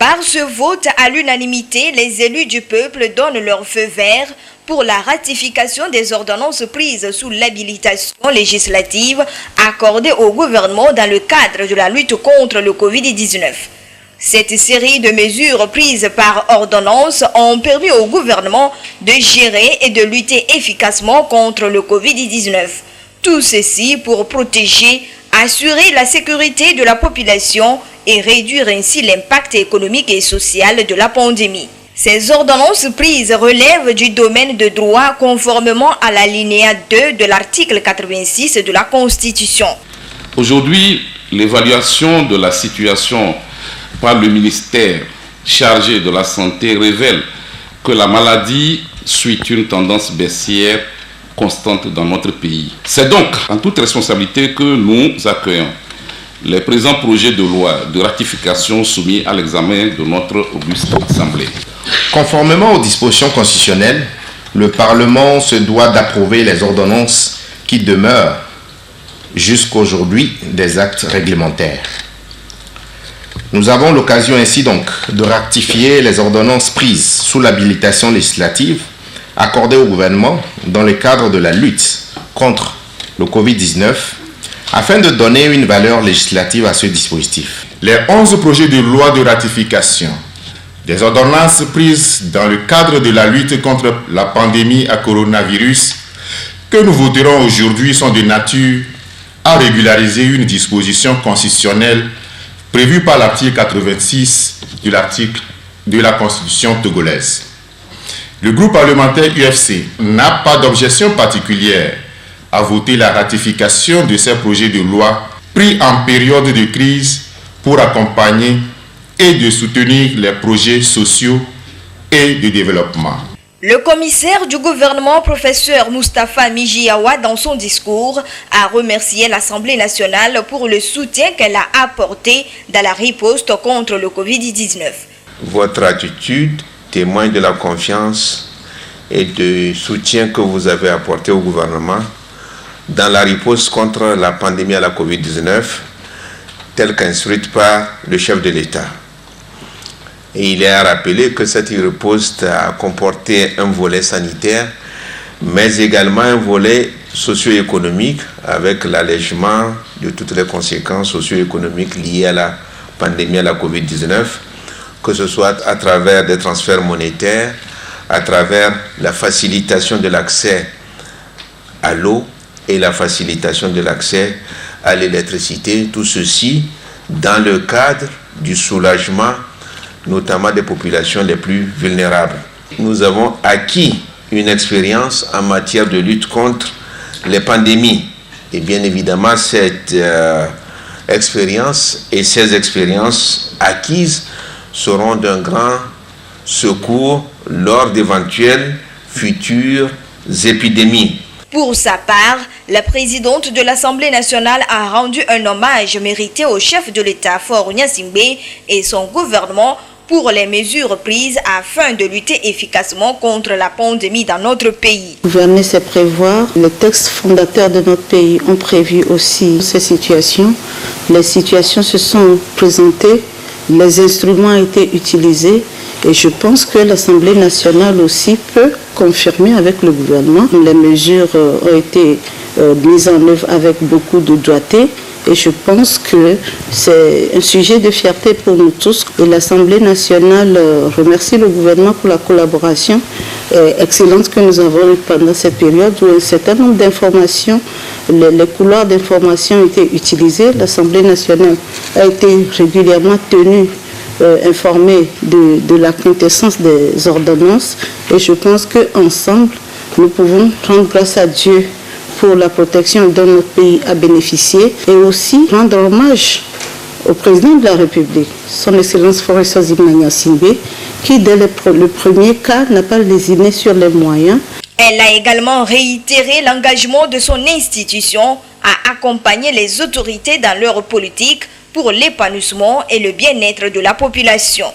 Par ce vote à l'unanimité, les élus du peuple donnent leur feu vert pour la ratification des ordonnances prises sous l'habilitation législative accordée au gouvernement dans le cadre de la lutte contre le Covid-19. Cette série de mesures prises par ordonnance ont permis au gouvernement de gérer et de lutter efficacement contre le Covid-19. Tout ceci pour protéger, assurer la sécurité de la population et réduire ainsi l'impact économique et social de la pandémie. Ces ordonnances prises relèvent du domaine de droit conformément à l'alinéa 2 de l'article 86 de la Constitution. Aujourd'hui, l'évaluation de la situation par le ministère chargé de la Santé révèle que la maladie suit une tendance baissière constante dans notre pays. C'est donc en toute responsabilité que nous accueillons les présents projets de loi de ratification soumis à l'examen de notre auguste Assemblée. Conformément aux dispositions constitutionnelles, le Parlement se doit d'approuver les ordonnances qui demeurent jusqu'aujourd'hui des actes réglementaires. Nous avons l'occasion ainsi donc de ratifier les ordonnances prises sous l'habilitation législative accordée au gouvernement dans le cadre de la lutte contre le Covid-19 afin de donner une valeur législative à ce dispositif. Les 11 projets de loi de ratification des ordonnances prises dans le cadre de la lutte contre la pandémie à coronavirus que nous voterons aujourd'hui sont de nature à régulariser une disposition constitutionnelle prévue par l'article 86 de la Constitution togolaise. Le groupe parlementaire UFC n'a pas d'objection particulière à voter la ratification de ces projets de loi pris en période de crise pour accompagner et de soutenir les projets sociaux et de développement. Le commissaire du gouvernement, professeur Moustapha Mijiawa, dans son discours, a remercié l'Assemblée nationale pour le soutien qu'elle a apporté dans la riposte contre le Covid-19. Votre attitude témoigne de la confiance et du soutien que vous avez apporté au gouvernement dans la riposte contre la pandémie à la Covid-19, telle qu'instruite par le chef de l'État. Et il est à rappeler que cette riposte a comporté un volet sanitaire, mais également un volet socio-économique avec l'allègement de toutes les conséquences socio-économiques liées à la pandémie à la Covid-19, que ce soit à travers des transferts monétaires, à travers la facilitation de l'accès à l'eau et la facilitation de l'accès à l'électricité, tout ceci dans le cadre du soulagement notamment des populations les plus vulnérables. Nous avons acquis une expérience en matière de lutte contre les pandémies. Et bien évidemment, cette expérience et ces expériences acquises seront d'un grand secours lors d'éventuelles futures épidémies. Pour sa part, la présidente de l'Assemblée nationale a rendu un hommage mérité au chef de l'État, Faure Gnassingbé, et son gouvernement pour les mesures prises afin de lutter efficacement contre la pandémie dans notre pays. Gouverner, c'est prévoir. Les textes fondateurs de notre pays ont prévu aussi ces situations. Les situations se sont présentées, les instruments ont été utilisés et je pense que l'Assemblée nationale aussi peut confirmer avec le gouvernement. Les mesures ont été mises en œuvre avec beaucoup de doigté. Et je pense que c'est un sujet de fierté pour nous tous. Et l'Assemblée nationale remercie le gouvernement pour la collaboration excellente que nous avons eue pendant cette période où un certain nombre d'informations, les couloirs d'information ont été utilisés. L'Assemblée nationale a été régulièrement tenue informée de la quintessence des ordonnances. Et je pense qu'ensemble, nous pouvons rendre grâce à Dieu pour la protection dont notre pays a bénéficié et aussi rendre hommage au président de la République, son Excellence Faure Gnassingbé, qui dès le premier cas n'a pas lésiné sur les moyens. Elle a également réitéré l'engagement de son institution à accompagner les autorités dans leur politique pour l'épanouissement et le bien-être de la population.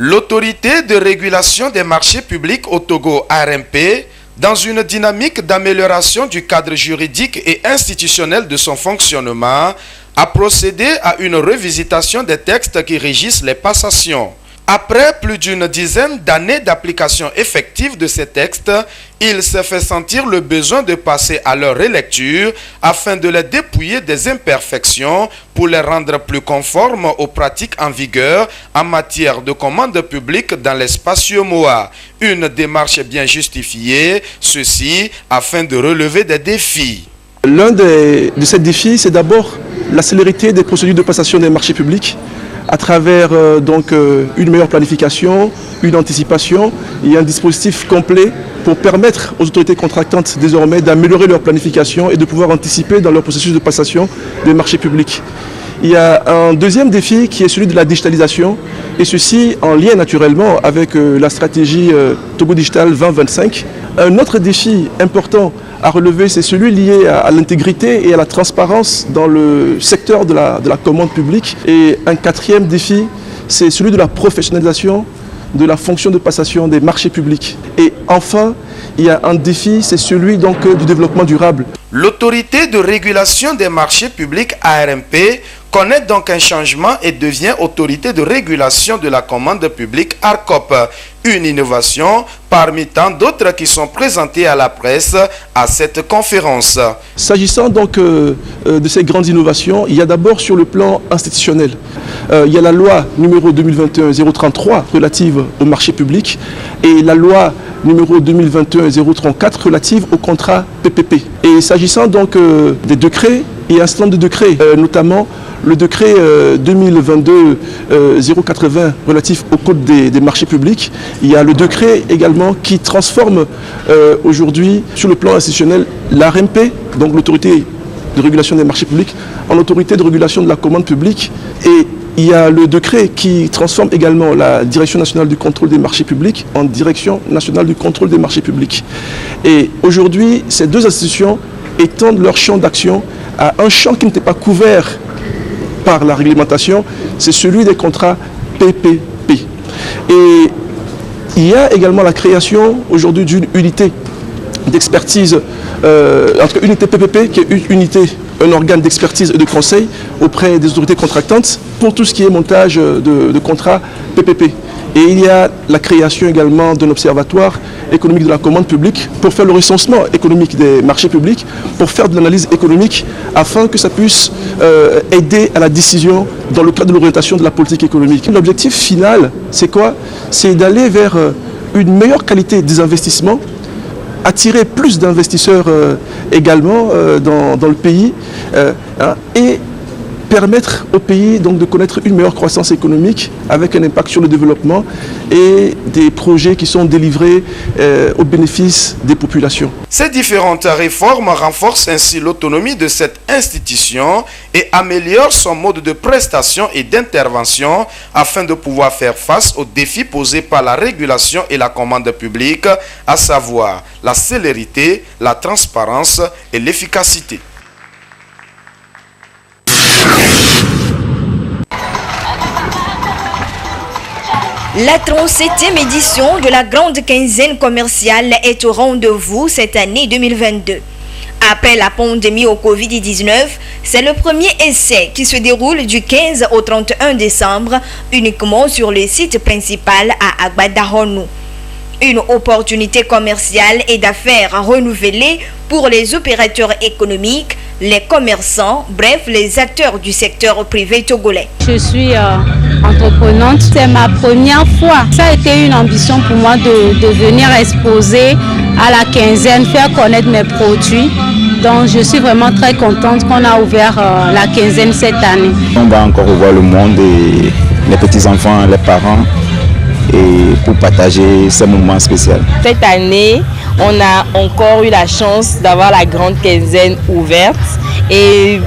L'autorité de régulation des marchés publics au Togo, ARMP, Dans une dynamique d'amélioration du cadre juridique et institutionnel de son fonctionnement, a procédé à une revisitation des textes qui régissent les passations. Après plus d'une dizaine d'années d'application effective de ces textes, il s'est fait sentir le besoin de passer à leur relecture afin de les dépouiller des imperfections pour les rendre plus conformes aux pratiques en vigueur en matière de commande publique dans l'espace UEMOA. Une démarche bien justifiée, ceci afin de relever des défis. L'un de ces défis, c'est d'abord la célérité des procédures de passation des marchés publics à travers une meilleure planification, une anticipation et un dispositif complet pour permettre aux autorités contractantes désormais d'améliorer leur planification et de pouvoir anticiper dans leur processus de passation des marchés publics. Il y a un deuxième défi qui est celui de la digitalisation et ceci en lien naturellement avec la stratégie Togo Digital 2025. Un autre défi important à relever, c'est celui lié à l'intégrité et à la transparence dans le secteur de la commande publique. Et un quatrième défi, c'est celui de la professionnalisation de la fonction de passation des marchés publics. Et enfin, il y a un défi, c'est celui du développement durable. L'autorité de régulation des marchés publics ARMP connaît donc un changement et devient autorité de régulation de la commande publique ARCOP. Une innovation parmi tant d'autres qui sont présentées à la presse à cette conférence. S'agissant de ces grandes innovations, il y a d'abord sur le plan institutionnel. Il y a la loi numéro 2021-033 relative aux marchés publics et la loi numéro 2021-034 relative au contrat PPP. Et s'agissant des décrets, il y a un certain nombre de décrets, notamment le décret 2022-080 relatif au code des marchés publics. Il y a le décret également qui transforme aujourd'hui sur le plan institutionnel l'ARMP, donc l'autorité de régulation des marchés publics, en autorité de régulation de la commande publique. Et il y a le décret qui transforme également la Direction nationale du contrôle des marchés publics en Direction nationale du contrôle des marchés publics. Et aujourd'hui, ces deux institutions étendent leur champ d'action à un champ qui n'était pas couvert par la réglementation, c'est celui des contrats PPP. Et il y a également la création aujourd'hui d'une unité d'expertise, entre unité PPP qui est une unité, un organe d'expertise et de conseil auprès des autorités contractantes pour tout ce qui est montage de contrats PPP. Et il y a la création également d'un observatoire économique de la commande publique pour faire le recensement économique des marchés publics, pour faire de l'analyse économique afin que ça puisse aider à la décision dans le cadre de l'orientation de la politique économique. L'objectif final, c'est quoi? C'est d'aller vers une meilleure qualité des investissements, attirer plus d'investisseurs également dans le pays et permettre au pays de connaître une meilleure croissance économique avec un impact sur le développement et des projets qui sont délivrés au bénéfice des populations. Ces différentes réformes renforcent ainsi l'autonomie de cette institution et améliorent son mode de prestation et d'intervention afin de pouvoir faire face aux défis posés par la régulation et la commande publique, à savoir la célérité, la transparence et l'efficacité. La 37e édition de la grande quinzaine commerciale est au rendez-vous cette année 2022. Après la pandémie au Covid-19, c'est le premier essai qui se déroule du 15 au 31 décembre uniquement sur le site principal à Agbadahonou. Une opportunité commerciale et d'affaires renouvelée pour les opérateurs économiques, les commerçants, bref, les acteurs du secteur privé togolais. Je suis entreprenante, c'est ma première fois. Ça a été une ambition pour moi de venir exposer à la quinzaine, faire connaître mes produits. Donc je suis vraiment très contente qu'on a ouvert la quinzaine cette année. On va encore voir le monde et les petits-enfants, les parents, et pour partager ce moment spécial. Cette année, on a encore eu la chance d'avoir la grande quinzaine ouverte et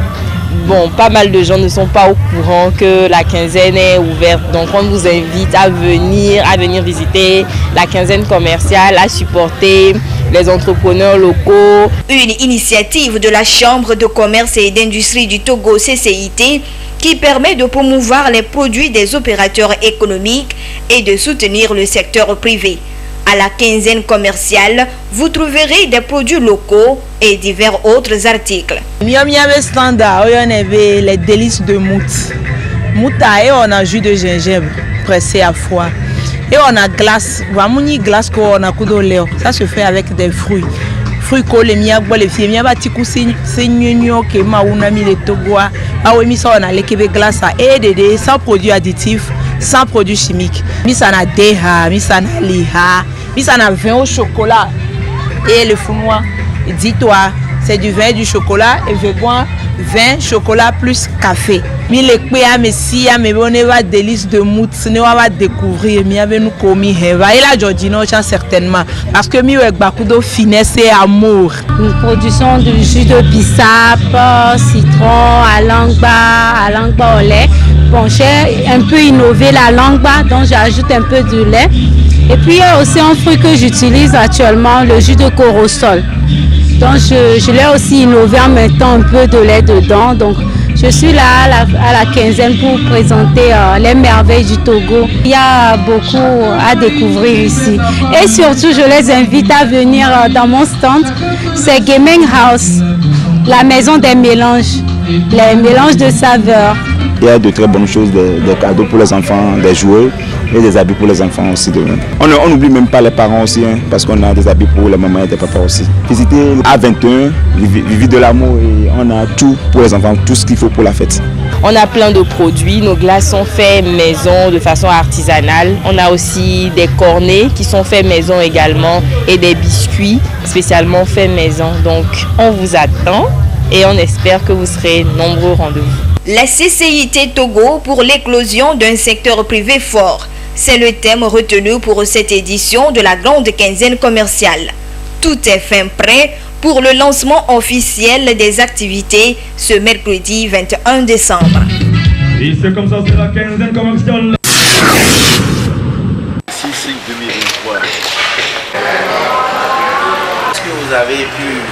bon, pas mal de gens ne sont pas au courant que la quinzaine est ouverte. Donc on vous invite à venir visiter la quinzaine commerciale, à supporter les entrepreneurs locaux. Une initiative de la Chambre de commerce et d'industrie du Togo CCIT qui permet de promouvoir les produits des opérateurs économiques et de soutenir le secteur privé. À la quinzaine commerciale, vous trouverez des produits locaux et divers autres articles. Standard, les délices de mout. Mouta et on a jus de gingembre pressé à froid. Et on a glace, glace qu'on a coudolé. Ça se fait avec des fruits. Fruits collés, les filles, c'est n'igno que ma ou nami les togoa. Ah oui, ça on a les québé glace à aider sans produits additifs, sans produits chimiques. Misana deha, misana liha, misana vin au chocolat et le founois. Dis-toi, c'est du vin et du chocolat et je bois vin, chocolat plus café. Mi le péa messia me boneva délice de mout, ne va découvrir mi avait nous commis heva et la Georgino certainement parce que mi avec beaucoup de finesse et amour. Nous produisons du jus de bissap, citron, alangba au lait. Bon, j'ai un peu innové la langba, donc j'ajoute un peu de lait. Et puis il y a aussi un fruit que j'utilise actuellement, le jus de corosol. Donc je l'ai aussi innové en mettant un peu de lait dedans. Donc je suis là à la quinzaine pour présenter les merveilles du Togo. Il y a beaucoup à découvrir ici. Et surtout, je les invite à venir dans mon stand. C'est Gaming House, la maison des mélanges, les mélanges de saveurs. Il y a de très bonnes choses, des cadeaux pour les enfants, des jouets et des habits pour les enfants aussi. On n'oublie même pas les parents aussi, hein, parce qu'on a des habits pour les mamans et les papas aussi. Visitez A21, Vivi de l'amour, et on a tout pour les enfants, tout ce qu'il faut pour la fête. On a plein de produits, nos glaces sont faites maison de façon artisanale. On a aussi des cornets qui sont faits maison également et des biscuits spécialement faits maison. Donc on vous attend et on espère que vous serez nombreux au rendez-vous. La CCIT Togo pour l'éclosion d'un secteur privé fort. C'est le thème retenu pour cette édition de la grande quinzaine commerciale. Tout est fin prêt pour le lancement officiel des activités ce mercredi 21 décembre. Et c'est comme ça, c'est la quinzaine commerciale. CICIC 2023. Est-ce que vous avez pu...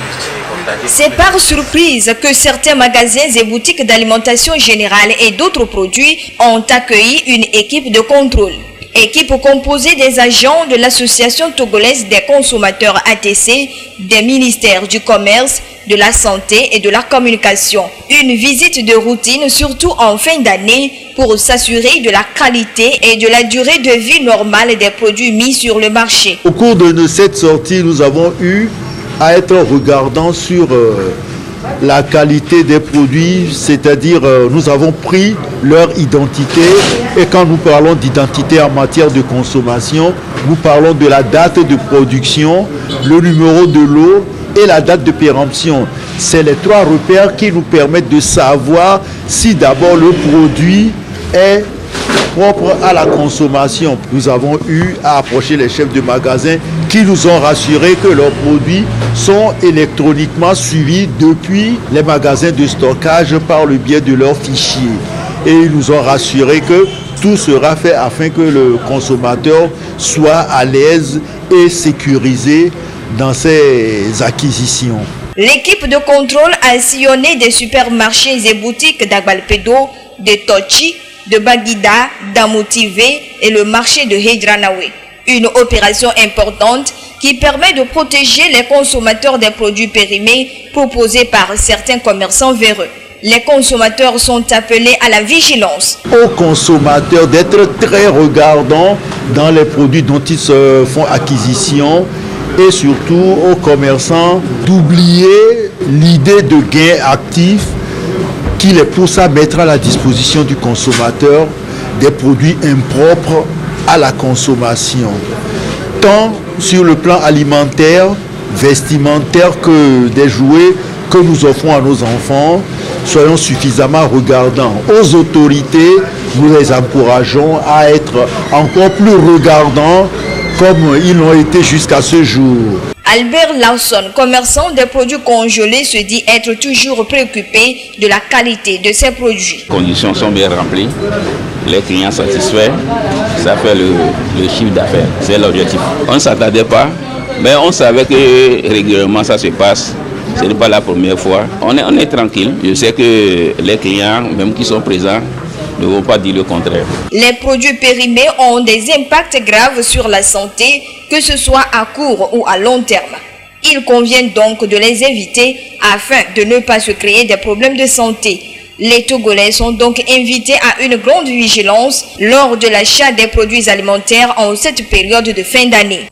C'est par surprise que certains magasins et boutiques d'alimentation générale et d'autres produits ont accueilli une équipe de contrôle. Équipe composée des agents de l'Association togolaise des consommateurs ATC, des ministères du commerce, de la santé et de la communication. Une visite de routine, surtout en fin d'année, pour s'assurer de la qualité et de la durée de vie normale des produits mis sur le marché. Au cours de cette sortie, nous avons eu à être regardant sur la qualité des produits, c'est-à-dire nous avons pris leur identité, et quand nous parlons d'identité en matière de consommation, nous parlons de la date de production, le numéro de lot et la date de péremption. C'est les trois repères qui nous permettent de savoir si d'abord le produit est propre à la consommation. Nous avons eu à approcher les chefs de magasin qui nous ont rassuré que leurs produits sont électroniquement suivis depuis les magasins de stockage par le biais de leurs fichiers. Et ils nous ont rassuré que tout sera fait afin que le consommateur soit à l'aise et sécurisé dans ses acquisitions. L'équipe de contrôle a sillonné des supermarchés et boutiques d'Agbalpedo, de Tochi, de Baguida, d'Amotivé et le marché de Hedranawe. Une opération importante qui permet de protéger les consommateurs des produits périmés proposés par certains commerçants véreux. Les consommateurs sont appelés à la vigilance. Aux consommateurs d'être très regardants dans les produits dont ils se font acquisition, et surtout aux commerçants d'oublier l'idée de gain actif qui les pousse à mettre à la disposition du consommateur des produits impropres à la consommation, tant sur le plan alimentaire, vestimentaire que des jouets que nous offrons à nos enfants. Soyons suffisamment regardants. Aux autorités, nous les encourageons à être encore plus regardants comme ils l'ont été jusqu'à ce jour. Albert Lawson, commerçant des produits congelés, se dit être toujours préoccupé de la qualité de ses produits. Les conditions sont bien remplies, les clients satisfaits, ça fait le chiffre d'affaires, c'est l'objectif. On ne s'attendait pas, mais on savait que régulièrement ça se passe. Ce n'est pas la première fois. On est tranquille. Je sais que les clients, même qui sont présents, ne vont pas dire le contraire. Les produits périmés ont des impacts graves sur la santé, que ce soit à court ou à long terme. Il convient donc de les éviter afin de ne pas se créer des problèmes de santé. Les Togolais sont donc invités à une grande vigilance lors de l'achat des produits alimentaires en cette période de fin d'année.